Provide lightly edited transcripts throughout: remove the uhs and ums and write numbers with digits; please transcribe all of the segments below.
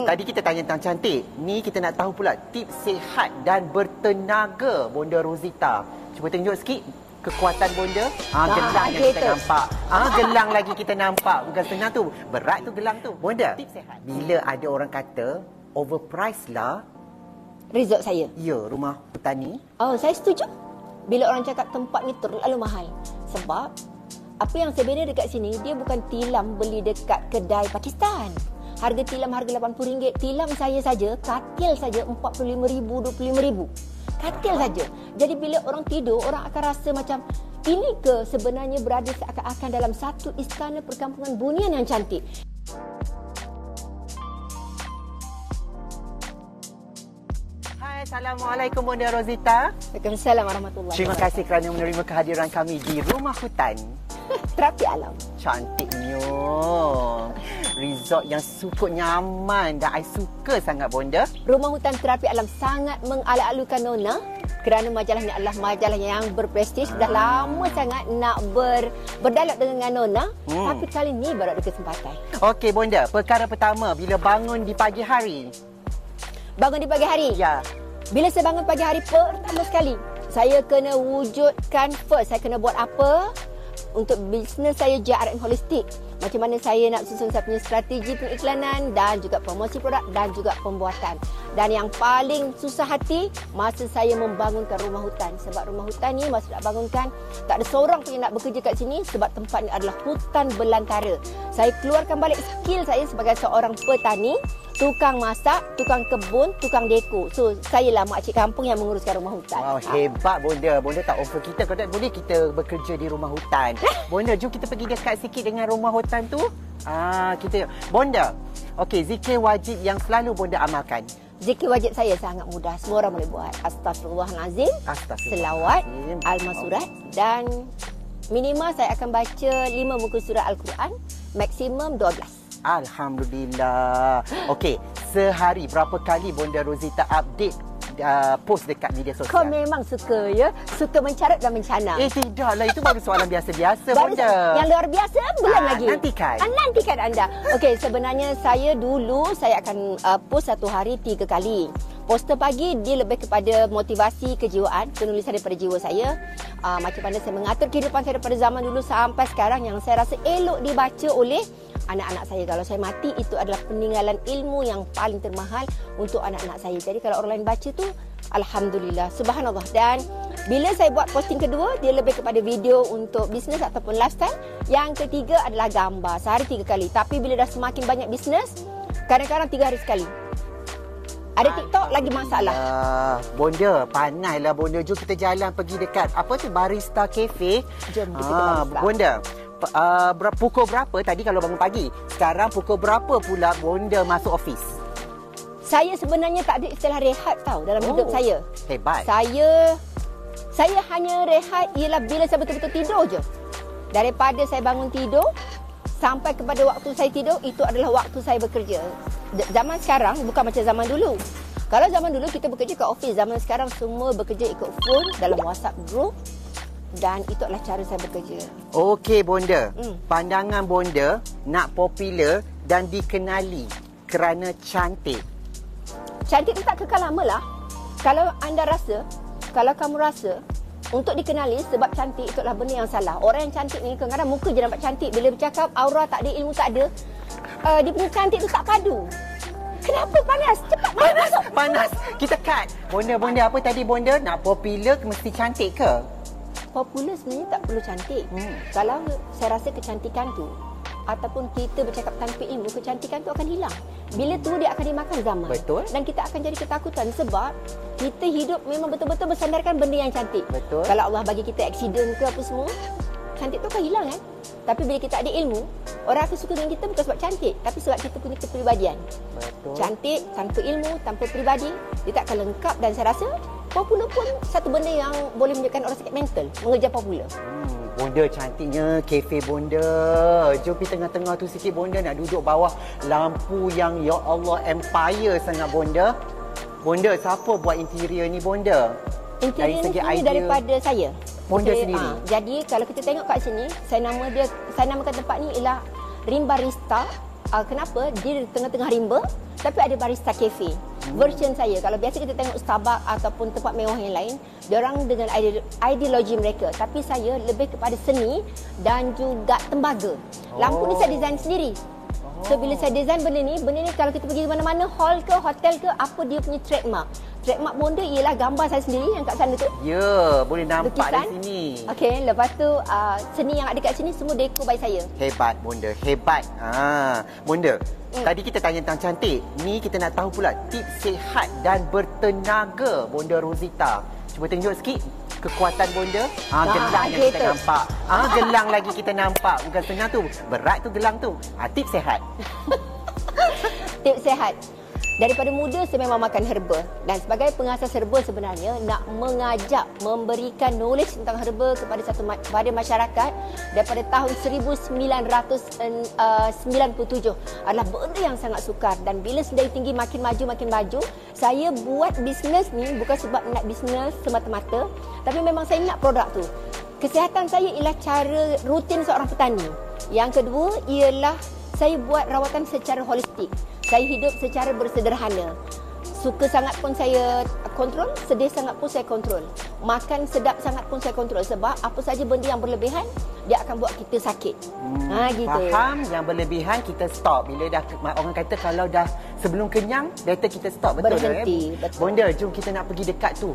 Tadi kita tanya tentang cantik. Ni kita nak tahu pula tips sihat dan bertenaga Bonda Rozita. Cuba tunjuk sikit kekuatan bonda. Gelang yang kita nampak. Gelang lagi kita nampak. Bukan senang tu. Berat tu gelang tu. Bonda, tips sihat. Bila ada orang kata overpriced lah resort saya. Ya, rumah petani. Saya setuju. Bila orang cakap tempat ni terlalu mahal. Sebab apa yang saya bina dekat sini, dia bukan tilam beli dekat kedai Pakistan. Harga tilam harga RM80. Tilam saya saja, katil saja RM45,000, RM25,000. Katil saja. Jadi bila orang tidur, orang akan rasa macam ini ke sebenarnya berada seakan-akan dalam satu istana perkampungan bunian yang cantik. Hai, Assalamualaikum Bonda Rozita. Waalaikumsalam warahmatullahi wabarakatuh. Terima kasih kerana menerima kehadiran kami di Rumah Hutan. Terapi alam. Cantiknya. Resort yang cukup nyaman dan I suka sangat Bonda. Rumah Hutan Terapi Alam sangat mengalu-alukan Nona kerana majalah ini adalah majalah yang berprestij. Dah lama sangat nak berdialog dengan Nona, tapi kali ini baru ada kesempatan. Okey Bonda, perkara pertama bila bangun di pagi hari. Bangun di pagi hari? Ya. Bila saya bangun pagi hari, pertama sekali saya kena wujudkan first. Saya kena buat apa untuk bisnes saya JRM Holistik. Macam mana saya nak susun saya punya strategi pengiklanan dan juga promosi produk dan juga pembuatan. Dan yang paling susah hati masa saya membangunkan rumah hutan. Sebab rumah hutan ni masa nak bangunkan, tak ada seorang pun yang nak bekerja kat sini sebab tempat ni adalah hutan belantara. Saya keluarkan balik skill saya sebagai seorang petani, tukang masak, tukang kebun, tukang deko. So, saya lah makcik kampung yang menguruskan rumah hutan. Wow, hebat Bonda. Bonda tak offer kita. Kalau tak boleh kita bekerja di rumah hutan. Bonda, jom kita pergi dekat sikit dengan rumah hutan tu. Kita Bonda. Okey, zikir wajib yang selalu Bonda amalkan. Zikir wajib saya sangat mudah. Semua orang boleh buat. Astaghfirullahalazim, selawat, al-masurat dan minimal saya akan baca 5 muka surat Al-Quran, maksimum 12. Alhamdulillah. Okey, sehari berapa kali Bonda Rozita update post dekat media sosial? Kau memang suka ya? Suka mencarut dan mencanang. Tidaklah. Itu baru soalan biasa-biasa Bonda. Yang luar biasa belum lagi. Nantikan. Nantikan anda. Okey, sebenarnya saya akan post satu hari 3 kali. Poster pagi dia lebih kepada motivasi kejiwaan, penulisan daripada jiwa saya. Macam mana saya mengatur kehidupan saya daripada zaman dulu sampai sekarang yang saya rasa elok dibaca oleh anak-anak saya. Kalau saya mati, itu adalah peninggalan ilmu yang paling termahal untuk anak-anak saya. Jadi kalau orang lain baca tu, alhamdulillah, subhanallah. Dan bila saya buat posting kedua, dia lebih kepada video untuk bisnes ataupun lifestyle. Yang ketiga adalah gambar. Sehari 3 kali. Tapi bila dah semakin banyak bisnes, kadang-kadang 3 hari sekali. Ada TikTok lagi masalah. Bonda, panaslah Bonda. Jom kita jalan pergi dekat apa tu, Barista Cafe. Jom kita ke Barista. Bonda, pukul berapa tadi kalau bangun pagi? Sekarang pukul berapa pula Bonda masuk office? Saya sebenarnya tak ada istilah rehat tau dalam hidup saya. Hebat. Saya hanya rehat ialah bila saya betul-betul tidur je. Daripada saya bangun tidur sampai kepada waktu saya tidur, itu adalah waktu saya bekerja. Zaman sekarang bukan macam zaman dulu. Kalau zaman dulu kita bekerja kat office, zaman sekarang semua bekerja ikut phone dalam WhatsApp group. Dan itu adalah cara saya bekerja. Okey Bonda, pandangan Bonda nak popular dan dikenali kerana cantik. Cantik tu tak kekal lama lah. Kalau kamu rasa untuk dikenali sebab cantik, itu adalah benda yang salah. Orang yang cantik ni kadang-kadang muka je nampak cantik. Bila bercakap aura tak ada, ilmu tak ada, dia punya cantik tu tak padu. Kenapa panas? Cepat masuk. Panas. Kita cut. Bonda apa tadi Bonda? Nak popular mesti cantik ke? Popular sebenarnya tak perlu cantik. Kalau saya rasa kecantikan tu ataupun kita bercakap tanpa ilmu, kecantikan tu akan hilang. Bila tu dia akan dimakan zaman. Betul. Dan kita akan jadi ketakutan sebab kita hidup memang betul-betul bersandarkan benda yang cantik. Betul. Kalau Allah bagi kita aksiden ke apa semua, cantik tu akan hilang kan. Tapi bila kita ada ilmu, orang akan suka dengan kita bukan sebab cantik, tapi sebab kita punya kepribadian. Betul. Cantik tanpa ilmu, tanpa pribadi, dia tak akan lengkap. Dan saya rasa popular pun satu benda yang boleh menyebabkan orang sakit mental, mengejar popular. Bonda cantiknya, kafe Bonda. Jom pergi tengah-tengah tu sikit Bonda. Nak duduk bawah lampu yang ya Allah empire sangat Bonda. Bonda, siapa buat interior ni Bonda? Interior ni daripada saya. Bonda sendiri. Jadi kalau kita tengok kat sini, saya namakan tempat ni ialah Rimba Barista. Kenapa? Dia di tengah-tengah rimba. Tapi ada barista cafe. Version saya, kalau biasa kita tengok Starbucks ataupun tempat mewah yang lain, diorang dengan ideologi mereka. Tapi saya lebih kepada seni dan juga tembaga. Lampu ni saya design sendiri. So bila saya design benda ni kalau kita pergi ke mana-mana, hall ke, hotel ke, apa dia punya trademark. Trademark Bonda ialah gambar saya sendiri yang kat sana tu. Ya, boleh nampak lukisan di sini. Okey, lepas tu seni yang ada kat sini semua dekor by saya. Hebat Bonda, hebat. Bonda, tadi kita tanya tentang cantik. Ni kita nak tahu pula tips sihat dan bertenaga Bonda Rozita. Cuba tunjuk sikit kekuatan Bonda. Gelang yang kita nampak. Gelang lagi kita nampak. Bukan senang tu. Berat tu gelang tu. Tips sihat. Tips sihat. Daripada muda saya memang makan herba, dan sebagai pengasas herba sebenarnya nak mengajak, memberikan knowledge tentang herba kepada masyarakat daripada tahun 1997 adalah benda yang sangat sukar. Dan bila Sendayu Tinggi makin maju, saya buat bisnes ni bukan sebab nak bisnes semata-mata, tapi memang saya nak produk tu. Kesihatan saya ialah cara rutin seorang petani. Yang kedua ialah saya buat rawatan secara holistik. Saya hidup secara bersederhana. Suka sangat pun saya kontrol, sedih sangat pun saya kontrol. Makan sedap sangat pun saya kontrol. Sebab apa saja benda yang berlebihan, dia akan buat kita sakit. Gitu. Faham, yang berlebihan kita stop. Bila dah, orang kata kalau dah sebelum kenyang, better kita stop. Betul. Berhenti. Betul. Bonda, jom kita nak pergi dekat tu.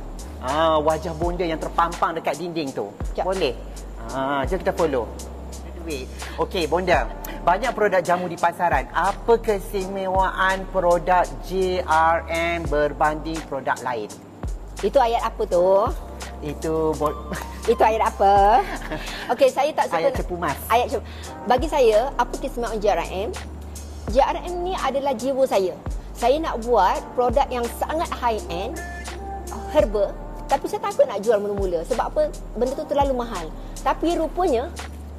Wajah Bonda yang terpampang dekat dinding tu. Boleh? Jom kita follow. Okey, Bonda. Banyak produk jamu di pasaran. Apa keistimewaan produk JRM berbanding produk lain? Itu ayat apa tu? Itu ayat apa? Okey, saya tak suka ayat cepu mas. Bagi saya, apa keistimewaan JRM? JRM ni adalah jiwa saya. Saya nak buat produk yang sangat high end, herba, tapi saya takut nak jual mula-mula. Sebab apa? Benda tu terlalu mahal. Tapi rupanya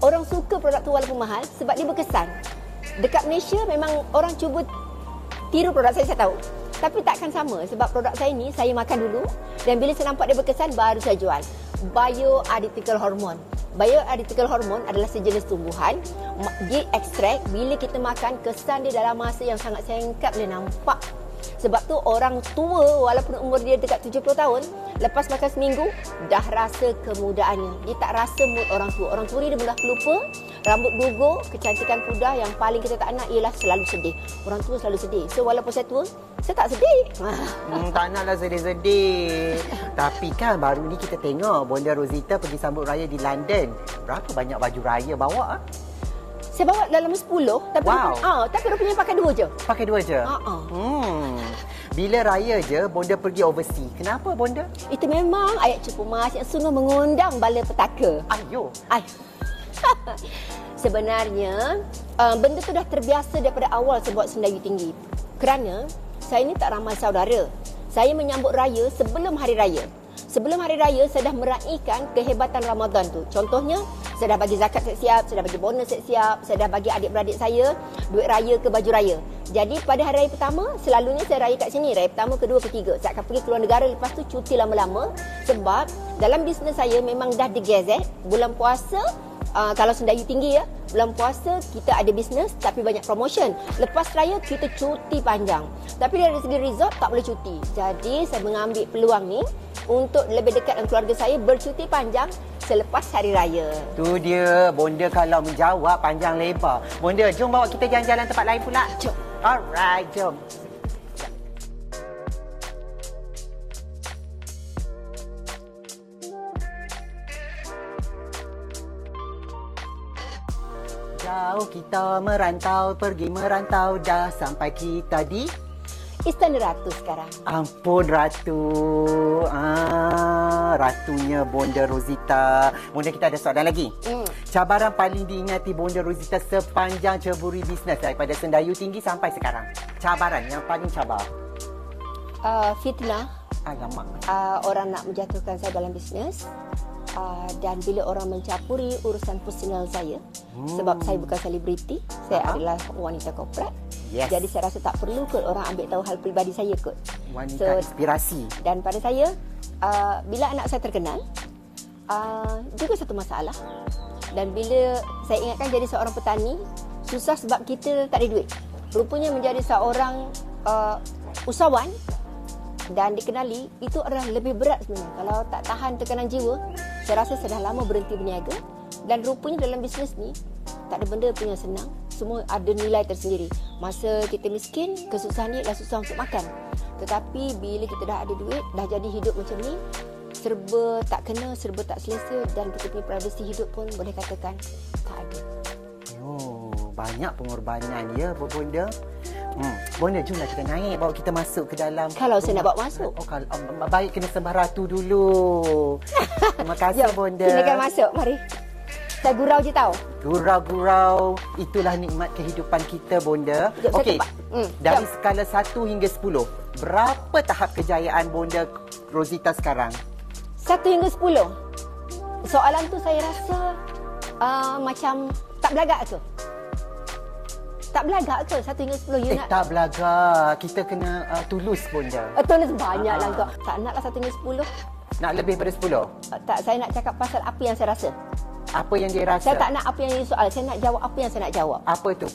orang suka produk tu walaupun mahal sebab dia berkesan. Dekat Malaysia memang orang cuba tiru produk saya tahu. Tapi takkan sama sebab produk saya ni saya makan dulu dan bila saya nampak dia berkesan baru saya jual. Bioidentical hormone. Bioidentical hormone adalah sejenis tumbuhan. Dia ekstrak, bila kita makan kesan dia dalam masa yang sangat singkat boleh nampak. Sebab tu orang tua walaupun umur dia dekat 70 tahun, lepas makan seminggu dah rasa kemudaannya. Dia tak rasa mood orang tua. Orang tua ni dia mudah pelupa, rambut gugur, kecantikan pudar. Yang paling kita tak nak ialah selalu sedih. Orang tua selalu sedih. So walaupun saya tua, saya tak sedih. Tak naklah sedih-sedih. Tapi kan baru ni kita tengok Bonda Rozita pergi sambut raya di London. Berapa banyak baju raya bawa? Saya bawa dalam 10, tapi tapi rupanya pakai 2 je. Pakai 2 je? Bila raya je, Bonda pergi overseas. Kenapa, Bonda? Itu memang ayat cepu mas yang sungguh mengundang bala petaka. Sebenarnya, benda tu dah terbiasa daripada awal saya buat Sendayu Tinggi. Kerana saya ni tak ramai saudara. Saya menyambut raya sebelum hari raya. Sebelum hari raya, saya dah meraihkan kehebatan Ramadan tu. Contohnya, saya dah bagi zakat siap-siap, saya dah bagi bonus siap-siap, saya dah bagi adik-beradik saya duit raya ke baju raya. Jadi pada hari raya pertama, selalunya saya raya kat sini. Raya pertama, kedua, ketiga. Saya akan pergi keluar negara, lepas tu cuti lama-lama. Sebab dalam bisnes saya memang dah digezet. Bulan puasa, kalau Sendayu Tinggi ya, bulan puasa kita ada bisnes tapi banyak promotion. Lepas raya kita cuti panjang. Tapi dari segi resort tak boleh cuti. Jadi saya mengambil peluang ni untuk lebih dekat dengan keluarga saya bercuti panjang selepas hari raya. Tu dia, Bonda kalau menjawab panjang lebar. Bonda, jom bawa kita jalan-jalan tempat lain pula. Jom. Alright, jom. Jauh kita merantau, pergi merantau, dah sampai kita di Istana Ratu sekarang. Ampun Ratu. Ratunya Bonda Rozita. Bonda, kita ada soalan lagi. Cabaran paling diingati Bonda Rozita sepanjang ceburi bisnes daripada Sendayu Tinggi sampai sekarang. Cabaran yang paling cabar. Fitnah. Alamak. Orang nak menjatuhkan saya dalam bisnes. Dan bila orang mencampuri urusan personal saya, sebab saya bukan selebriti, saya adalah wanita korporat. Yes. Jadi saya rasa tak perlu kot orang ambil tahu hal peribadi saya kot. Wanita inspirasi. Dan pada saya, bila anak saya terkenal, juga satu masalah. Dan bila saya ingatkan jadi seorang petani, susah sebab kita tak ada duit. Rupanya menjadi seorang usahawan dan dikenali, itu adalah lebih berat sebenarnya. Kalau tak tahan tekanan jiwa, saya rasa saya dah lama berhenti berniaga. Dan rupanya dalam bisnes ni tak ada benda pun yang senang. Semua ada nilai tersendiri. Masa kita miskin, kesusahan ni adalah susah untuk makan. Tetapi bila kita dah ada duit, dah jadi hidup macam ni, serba tak kena, serba tak selesa, dan kita punya privasi hidup pun boleh katakan tak ada. Oh, banyak pengorbanan ya Bonda. Bonda, jomlah kita naik, bawa kita masuk ke dalam. Kalau saya nak bawa masuk. Oh, kalau baik kena sembah ratu dulu. Terima kasih Bonda. Silakan masuk, mari. Saya gurau je tau. Gurau-gurau, itulah nikmat kehidupan kita Bonda. Okey. Dari skala 1 hingga 10, berapa tahap kejayaan Bonda Rosita sekarang? 1 hingga 10. Soalan tu saya rasa macam tak belagak ke? Tak belagak ke 1 hingga 10? You nak tak belagak. Kita kena tulus Bonda. Tulus banyak lah kau. Tak naklah 1 hingga 10. Nak lebih pada 10? Tak, saya nak cakap pasal apa yang saya rasa. Apa yang dia rasa? Saya tak nak apa yang jadi soal. Saya nak jawab apa yang saya nak jawab. Apa tu?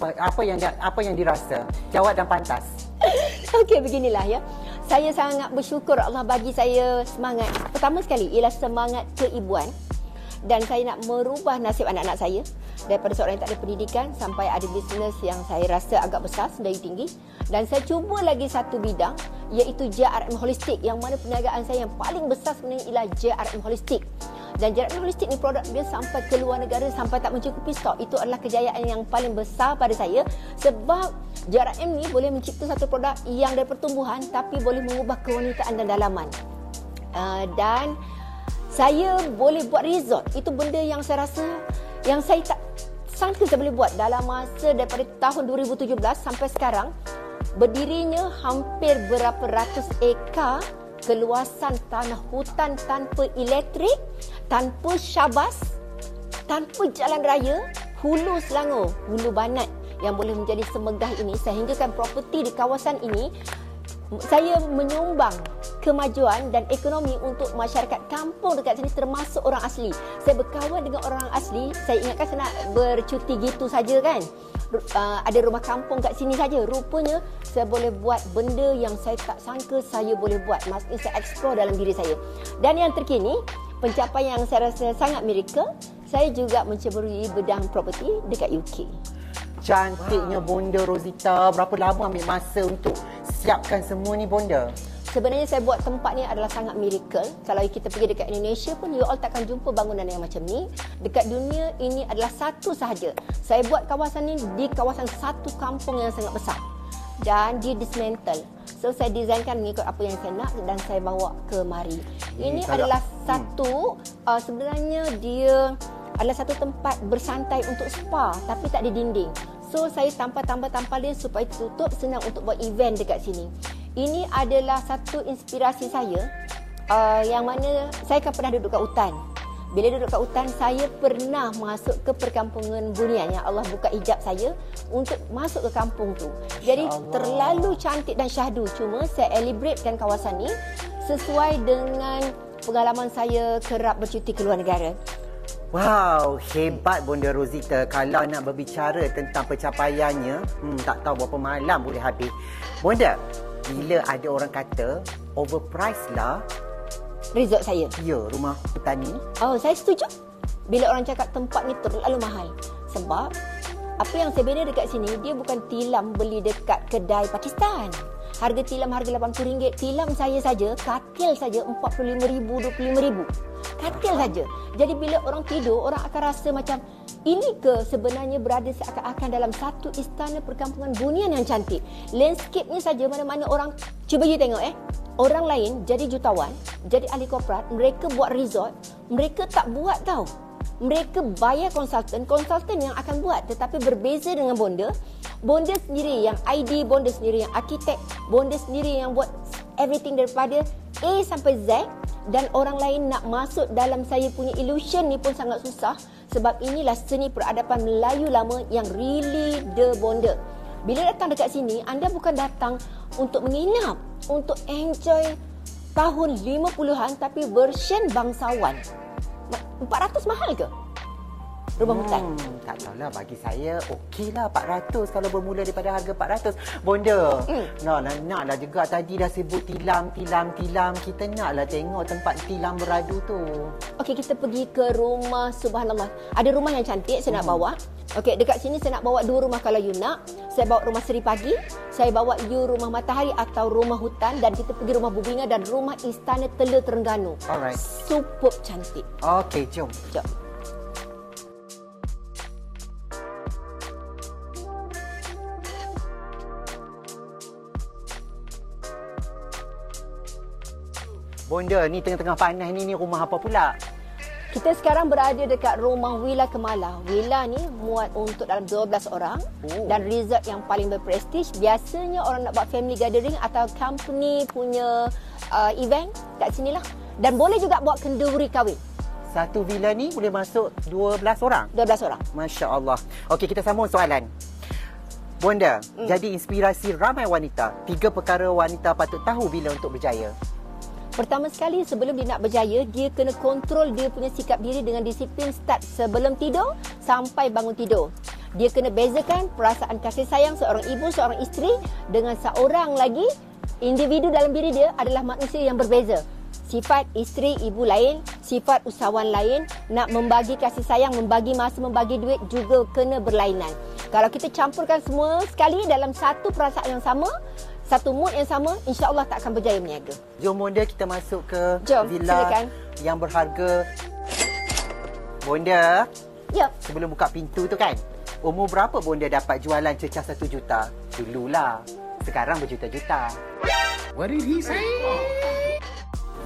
Apa yang dirasa? Jawab dan pantas. Okey, beginilah ya. Saya sangat bersyukur Allah bagi saya semangat. Pertama sekali ialah semangat keibuan. Dan saya nak merubah nasib anak-anak saya. Daripada seorang yang tak ada pendidikan sampai ada bisnes yang saya rasa agak besar, sendiri tinggi. Dan saya cuba lagi satu bidang, iaitu JRM Holistik. Yang mana perniagaan saya yang paling besar sebenarnya ialah JRM Holistik. Dan JRM Holistik ni produk dia sampai ke luar negara, sampai tak mencukupi stok. Itu adalah kejayaan yang paling besar pada saya. Sebab JRM ni boleh mencipta satu produk yang dari pertumbuhan tapi boleh mengubah kewanitaan dan dalaman. Dan saya boleh buat resort. Itu benda yang saya rasa, yang saya tak sangka saya boleh buat dalam masa daripada tahun 2017 sampai sekarang. Berdirinya hampir berapa ratus ekar keluasan tanah hutan tanpa elektrik, tanpa syabas, tanpa jalan raya, hulu Selangor, hulu Banat yang boleh menjadi semegah ini, sehinggakan properti di kawasan ini saya menyumbang kemajuan dan ekonomi untuk masyarakat kampung dekat sini, termasuk orang asli. Saya berkawan dengan orang asli. Saya ingatkan saya nak bercuti gitu saja kan. Ada rumah kampung kat sini saja. Rupanya saya boleh buat benda yang saya tak sangka saya boleh buat. Maksudnya saya explore dalam diri saya. Dan yang terkini, pencapaian yang saya rasa sangat miracle, saya juga menceburi bidang property dekat UK. Cantiknya Bonda Rosita. Berapa lama ambil masa untuk siapkan semua ni Bonda? Sebenarnya saya buat tempat ni adalah sangat miracle. Kalau kita pergi dekat Indonesia pun, you all takkan jumpa bangunan yang macam ni. Dekat dunia ini adalah satu sahaja. Saya buat kawasan ni di kawasan satu kampung yang sangat besar. Dan dia dismantle. So saya desainkan mengikut apa yang saya nak dan saya bawa ke mari. Ini adalah satu, sebenarnya dia adalah satu tempat bersantai untuk spa tapi tak ada dinding. So saya tampal dia supaya tutup, senang untuk buat event dekat sini. Ini adalah satu inspirasi saya, yang mana saya kan pernah duduk kat hutan. Bila duduk kat hutan, saya pernah masuk ke perkampungan Bunian yang Allah buka hijab saya untuk masuk ke kampung tu. Jadi terlalu cantik dan syahdu. Cuma saya elaboratekan kawasan ni sesuai dengan pengalaman saya kerap bercuti ke luar negara. Wow, hebat Bonda Rosita. Kalau nak berbicara tentang pencapaiannya, tak tahu berapa malam boleh habis. Bonda, bila ada orang kata overpriced lah resort saya. Ya, rumah petani. Oh, saya setuju. Bila orang cakap tempat ni terlalu mahal. Sebab apa yang saya bina dekat sini, dia bukan tilam beli dekat kedai Pakistan. Harga tilam harga RM80. Tilam saya saja, katil saja RM45,000, RM25,000. Katil saja. Jadi bila orang tidur, orang akan rasa macam ini ke sebenarnya berada seakan-akan dalam satu istana perkampungan Bunian yang cantik. Landscape-nya saja mana-mana orang, cuba you tengok orang lain jadi jutawan, jadi ahli korporat, mereka buat resort, mereka tak buat tau. Mereka bayar konsultan yang akan buat. Tetapi berbeza dengan Bonda. Bonda sendiri yang ID, Bonda sendiri yang arkitek, Bonda sendiri yang buat everything daripada A sampai Z. Dan orang lain nak masuk dalam saya punya illusion ni pun sangat susah. Sebab inilah seni peradaban Melayu lama yang really the Bonda. Bila datang dekat sini, anda bukan datang untuk menginap, untuk enjoy tahun 50-an tapi version bangsawan. 400 mahal ke? rumah hutan. Tak tahulah, bagi saya okeylah 400 kalau bermula daripada harga 400. Bonda, naklah juga tadi dah sebut tilam. Kita naklah tengok tempat tilam beradu tu. Okey, kita pergi ke rumah, subhanallah. Ada rumah yang cantik saya nak bawa. Okey, dekat sini saya nak bawa 2 rumah kalau you nak. Saya bawa rumah Seri Pagi, saya bawa you rumah Matahari atau rumah hutan, dan kita pergi rumah Bubinga dan rumah Istana Telur Terengganu. Alright. Superb cantik. Okey, jom. Jom. Bonda, ni tengah-tengah panas ni rumah apa pula? Kita sekarang berada dekat rumah Villa Kemala. Villa ni muat untuk dalam 12 orang dan resort yang paling berprestij. Biasanya orang nak buat family gathering atau company punya event kat sinilah. Dan boleh juga buat kenduri kahwin. Satu villa ni boleh masuk 12 orang? 12 orang. Masya Allah. Okey, kita sambung soalan. Bonda, jadi inspirasi ramai wanita. 3 perkara wanita patut tahu bila untuk berjaya. Pertama sekali, sebelum dia nak berjaya, dia kena kontrol dia punya sikap diri dengan disiplin start sebelum tidur sampai bangun tidur. Dia kena bezakan perasaan kasih sayang seorang ibu, seorang isteri dengan seorang lagi individu dalam diri dia adalah manusia yang berbeza. Sifat isteri, ibu lain, sifat usahawan lain, nak membagi kasih sayang, membagi masa, membagi duit juga kena berlainan. Kalau kita campurkan semua sekali dalam satu perasaan yang sama, satu mood yang sama, insya-Allah tak akan berjaya berniaga. Jom Bonda, kita masuk ke villa silakan. yang berharga. Bonda, Ya. sebelum buka pintu tu kan, umur berapa Bonda dapat jualan cecah 1 juta? Dululah. Sekarang berjuta-juta. What did he say?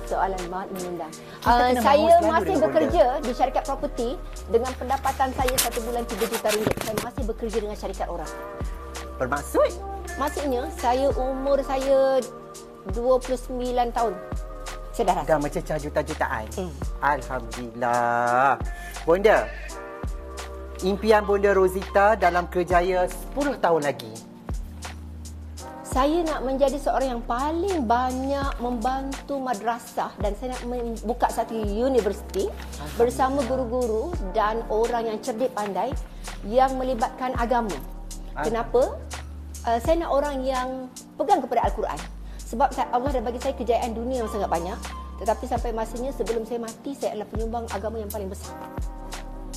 Soalan mat mengundang. Kita kena Saya mahu selalu masih dengan bekerja di syarikat properti dengan pendapatan saya 1 bulan 3 juta ringgit. Saya masih bekerja dengan syarikat orang. Bermaksud? Maksudnya, umur saya 29 tahun. Saya dah rasa. Dah mencecah juta-jutaan. Alhamdulillah. Bonda, impian Bonda Rozita dalam kerjaya 10 tahun lagi. Saya nak menjadi seorang yang paling banyak membantu madrasah dan saya nak membuka satu universiti bersama guru-guru dan orang yang cerdik pandai yang melibatkan agama. Kenapa? Saya nak orang yang pegang kepada Al-Quran. Sebab Allah dah bagi saya kejayaan dunia yang sangat banyak. Tetapi sampai masanya sebelum saya mati, saya adalah penyumbang agama yang paling besar.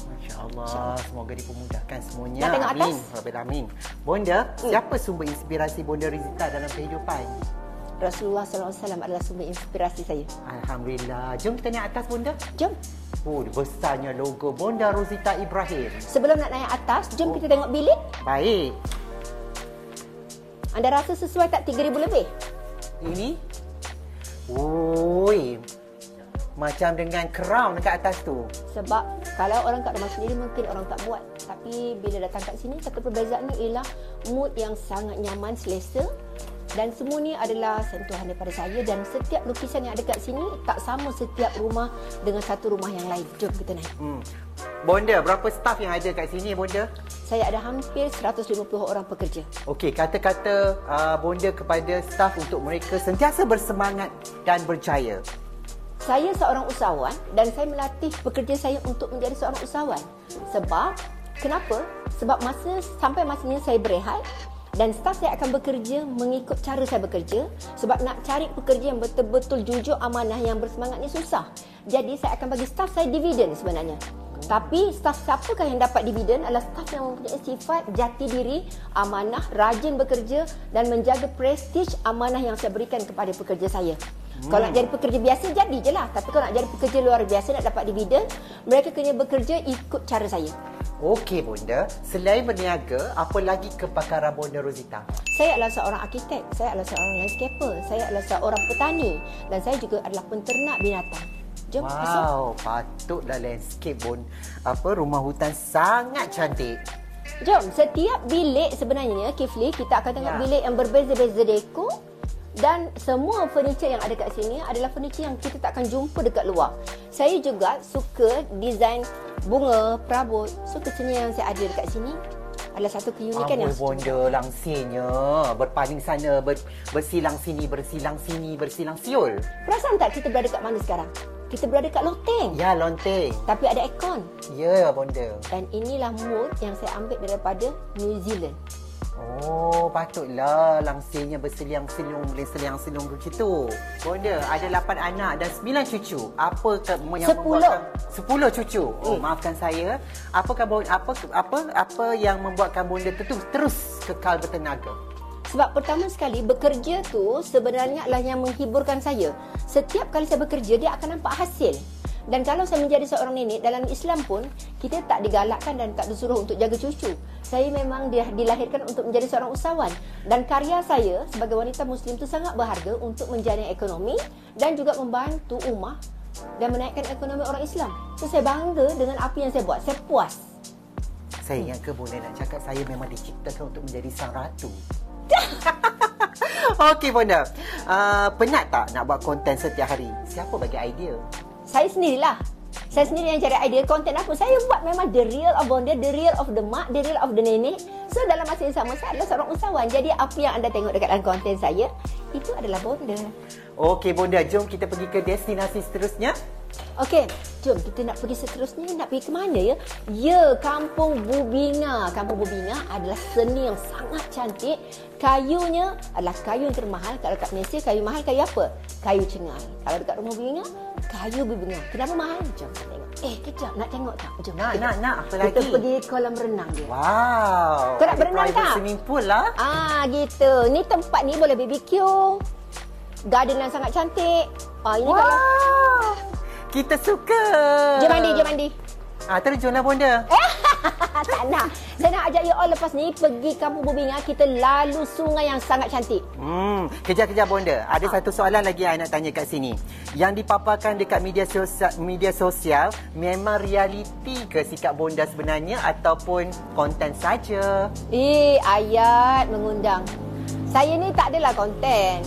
Masya Allah. Semoga dipermudahkan semuanya. Nak tengok atas? Amin. Rabbil Alamin. Bonda, siapa sumber inspirasi Bonda Rozita dalam kehidupan? Rasulullah SAW adalah sumber inspirasi saya. Alhamdulillah. Jom kita naik atas Bonda. Jom. Oh, besarnya logo Bonda Rozita Ibrahim. Sebelum nak naik atas, jom kita tengok bilik. Baik. Anda rasa sesuai tak 3,000 lebih? Ini? Oi. Macam dengan crown dekat atas tu. Sebab kalau orang kat rumah sendiri mungkin orang tak buat. Tapi bila datang kat sini, satu perbezaannya ialah mood yang sangat nyaman, selesa. Dan semua ni adalah sentuhan daripada saya. Dan setiap lukisan yang ada kat sini tak sama setiap rumah dengan satu rumah yang lain. Jom kita naik. Bonda, berapa staff yang ada kat sini Bonda? Saya ada hampir 150 orang pekerja. Okey, kata-kata Bonda kepada staff untuk mereka sentiasa bersemangat dan berjaya. Saya seorang usahawan dan saya melatih pekerja saya untuk menjadi seorang usahawan. Sebab, kenapa? Sebab sampai masanya saya berehat dan staf saya akan bekerja mengikut cara saya bekerja. Sebab nak cari pekerja yang betul-betul jujur, amanah, yang bersemangat ni susah. Jadi saya akan bagi staf saya dividen sebenarnya. Tapi staf siapakah yang dapat dividen adalah staf yang mempunyai sifat jati diri, amanah, rajin bekerja dan menjaga prestij amanah yang saya berikan kepada pekerja saya. Kalau nak jadi pekerja biasa, jadi je lah. Tapi kalau nak jadi pekerja luar biasa, nak dapat dividen, mereka kena bekerja ikut cara saya. Okey Bonda, selain berniaga, apa lagi kepakaran Bonda Rozita? Saya adalah seorang arkitek, saya adalah seorang landscaper, saya adalah seorang petani dan saya juga adalah penternak binatang. Jom, wow, patutlah landscape rumah hutan sangat cantik. Jom, setiap bilik sebenarnya, Kifli, kita akan tengok bilik yang berbeza-beza dekor. Dan semua furniture yang ada kat sini adalah furniture yang kita tak akan jumpa dekat luar. Saya juga suka design bunga, perabot. So, kecilnya yang saya ada dekat sini adalah satu keunikan yang Bonda langsirnya. Berpaling sana, bersilang sini, bersilang sini, bersilang siul. Perasan tak kita berada kat mana sekarang? kita berada kat loteng. Ya, lonteng. Tapi ada aircon. Ya, bonda. Dan inilah mood yang saya ambil daripada New Zealand. Oh, patutlah langsirnya berselang-selung begitu. Bonda, ada 8 anak dan 9 cucu. Apa yang 10. membuatkan 10 cucu? Oh, maafkan saya. Apa yang membuatkan bonda terus kekal bertenaga? Sebab pertama sekali, bekerja tu sebenarnya adalah yang menghiburkan saya. Setiap kali saya bekerja, dia akan nampak hasil. Dan kalau saya menjadi seorang nenek, dalam Islam pun, kita tak digalakkan dan tak disuruh untuk jaga cucu. Saya memang dilahirkan untuk menjadi seorang usahawan. Dan karya saya sebagai wanita Muslim itu sangat berharga untuk menjaring ekonomi dan juga membantu ummah dan menaikkan ekonomi orang Islam. So, saya bangga dengan apa yang saya buat. Saya puas. Saya ingat ke bonda nak cakap saya memang diciptakan untuk menjadi sang ratu. Okey, bonda. Penat tak nak buat konten setiap hari? Siapa bagi idea? Saya sendirilah. Saya sendiri yang cari idea konten apa. Saya buat memang the real of bonda, the real of the mak, the real of the nenek. So, dalam masa yang sama, saya adalah seorang usahawan. Jadi, apa yang anda tengok dekat dalam konten saya, itu adalah bonda. Okey, bonda. Jom kita pergi ke destinasi seterusnya. Okey, jom kita nak pergi seterusnya. Nak pergi ke mana ya? Ya, Kampung Bubinga. Kampung Bubinga adalah seni yang sangat cantik. Kayunya adalah kayu yang termahal. Kalau kat Malaysia, kayu mahal kayu apa? Kayu cengai. Kalau dekat rumah Bubinga, kayu Bubinga. Kenapa mahal? Jom kita tengok. Kejap. Nak tengok tak? Jom. Nak. Apa lagi? Kita pergi kolam renang dia. Wow. Kau nak berenang private tak? Swimming pool lah. Gitu. Ni tempat ni boleh BBQ. Garden yang sangat cantik. Ini Wow. kalau... Kita suka. Jom mandi. Terjunlah bonda. Tak nak. Saya nak ajak you all lepas ni pergi Kampung Bubinga. Kita lalu sungai yang sangat cantik. Kejap bonda. Ada satu soalan lagi yang nak tanya kat sini. Yang dipaparkan dekat media sosial memang realiti ke sikap bonda sebenarnya ataupun konten saja? Ayat mengundang. Saya ni tak adalah konten.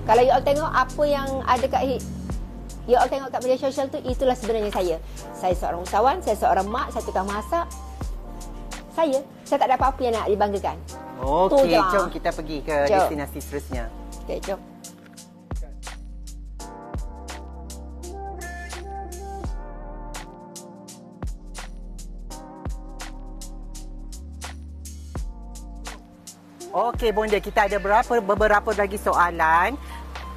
Kalau you all tengok apa yang ada kat you all tengok kat media sosial tu, itulah sebenarnya saya. Saya seorang usahawan, saya seorang mak, saya tukang masak. Saya tak ada apa-apa yang nak dibanggakan. Okey, jom kita pergi ke destinasi seterusnya. Okey, jom. Okey, bonda, kita ada beberapa lagi soalan.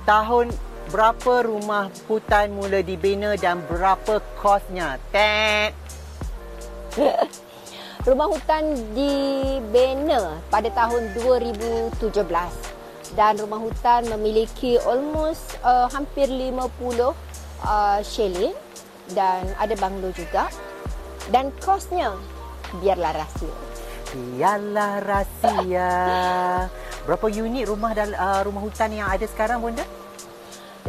Tahun berapa rumah hutan mula dibina dan berapa kosnya? Rumah hutan dibina pada tahun 2017 dan rumah hutan memiliki almost hampir 50 chalet dan ada banglo juga, dan kosnya biarlah rahsia. Berapa unit rumah hutan yang ada sekarang, bonda?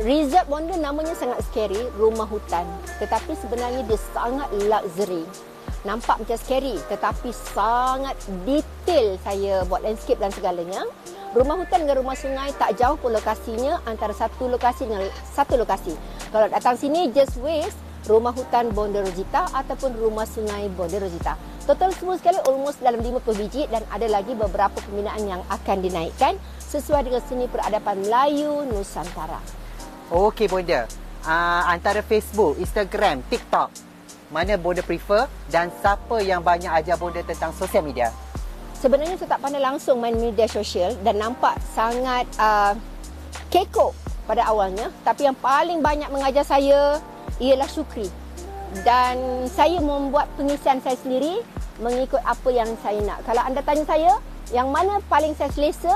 Resort bonda namanya sangat scary, rumah hutan. Tetapi sebenarnya dia sangat luxury. Nampak macam scary tetapi sangat detail saya buat landscape dan segalanya. Rumah hutan dengan rumah sungai tak jauh pun lokasinya, antara satu lokasi dengan satu lokasi. Kalau datang sini, just waste rumah hutan Bonda Rosita ataupun rumah sungai Bonda Rosita. Total semua sekali almost dalam 50 biji dan ada lagi beberapa pembinaan yang akan dinaikkan sesuai dengan seni peradaban Melayu Nusantara. Okey, bonda. Antara Facebook, Instagram, TikTok, mana bonda prefer dan siapa yang banyak ajar bonda tentang sosial media? Sebenarnya saya tak pandai langsung main media sosial dan nampak sangat kekok pada awalnya. Tapi yang paling banyak mengajar saya ialah Syukri. Dan saya membuat pengisian saya sendiri mengikut apa yang saya nak. Kalau anda tanya saya, yang mana paling saya selesa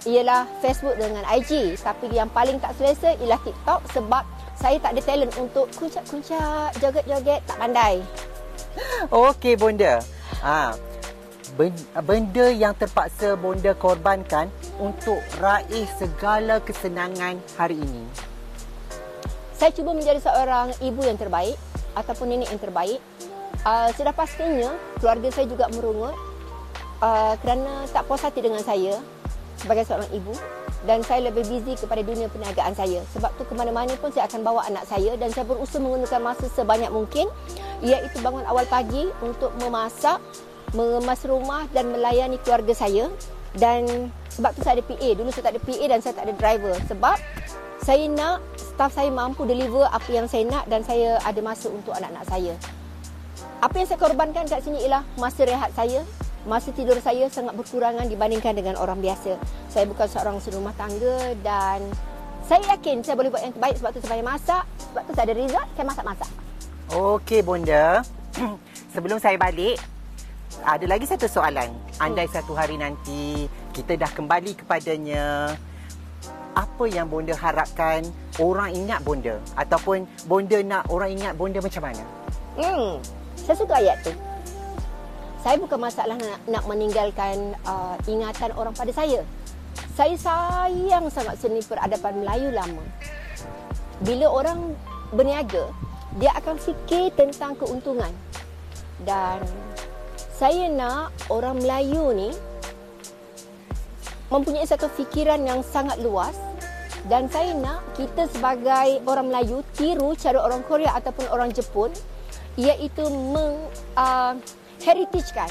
ialah Facebook dengan IG. Tapi yang paling tak selesa ialah TikTok sebab saya tak ada talent untuk kuncak-kuncak, joget-joget, tak pandai. Okey, bonda. Benda yang terpaksa bonda korbankan untuk raih segala kesenangan hari ini. Saya cuba menjadi seorang ibu yang terbaik ataupun nenek yang terbaik. Sudah pastinya keluarga saya juga merungut kerana tak puas hati dengan saya sebagai seorang ibu, dan saya lebih busy kepada dunia perniagaan saya. Sebab tu ke mana-mana pun saya akan bawa anak saya dan saya berusaha menggunakan masa sebanyak mungkin, iaitu bangun awal pagi untuk memasak, mengemas rumah dan melayani keluarga saya. Dan sebab tu saya ada PA. Dulu saya tak ada PA dan saya tak ada driver sebab Saya nak staff saya mampu deliver apa yang saya nak dan saya ada masa untuk anak-anak saya. Apa yang saya korbankan kat sini ialah masa rehat saya, masa tidur saya sangat berkurangan dibandingkan dengan orang biasa. Saya bukan seorang serumah tangga dan saya yakin saya boleh buat yang terbaik sebab tu saya masak, sebab tu saya ada result, saya masak-masak. Okey, Bonda. Sebelum saya balik, ada lagi satu soalan. Andai satu hari nanti kita dah kembali kepadanya, apa yang Bonda harapkan orang ingat Bonda? Ataupun Bonda nak orang ingat Bonda macam mana? Saya suka ayat tu. Saya bukan masalah nak meninggalkan ingatan orang pada saya. Saya sayang sangat seni peradaban Melayu lama. Bila orang berniaga, dia akan fikir tentang keuntungan. Dan saya nak orang Melayu ni mempunyai satu fikiran yang sangat luas dan saya nak kita sebagai orang Melayu tiru cara orang Korea ataupun orang Jepun, iaitu heritagekan,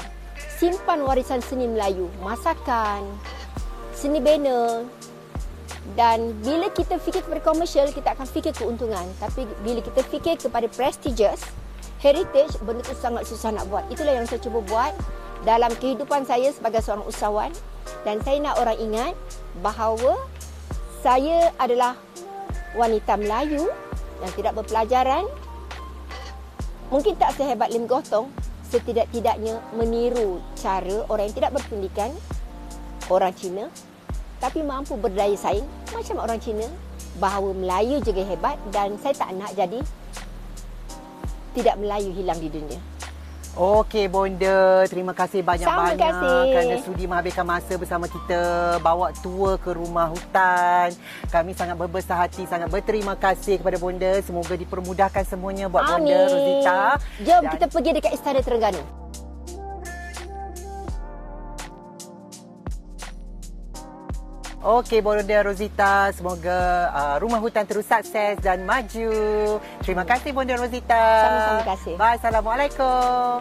simpan warisan seni Melayu, masakan, seni banner. Dan bila kita fikir kepada komersial, kita akan fikir keuntungan. Tapi bila kita fikir kepada prestigious, heritage, benda tu sangat susah nak buat. Itulah yang saya cuba buat dalam kehidupan saya sebagai seorang usahawan. Dan saya nak orang ingat bahawa saya adalah wanita Melayu yang tidak berpelajaran. Mungkin tak sehebat Lim Gotong, setidak-tidaknya meniru cara orang yang tidak berpendidikan, orang Cina, tapi mampu berdaya saing macam orang Cina. Bahawa Melayu juga hebat dan saya tak nak jadi tidak Melayu hilang di dunia. Okey, Bonda. Terima kasih banyak-banyak kerana sudi menghabiskan masa bersama kita, bawa tour ke rumah hutan. Kami sangat berbesar hati, sangat berterima kasih kepada Bonda. Semoga dipermudahkan semuanya buat Bonda, Rozita. Jom kita pergi dekat Istana Terengganu. Okey, Bonda Rozita, semoga rumah hutan terus sukses dan maju. Terima kasih, Bonda Rozita. Sama-sama kasih. Bye, Assalamualaikum.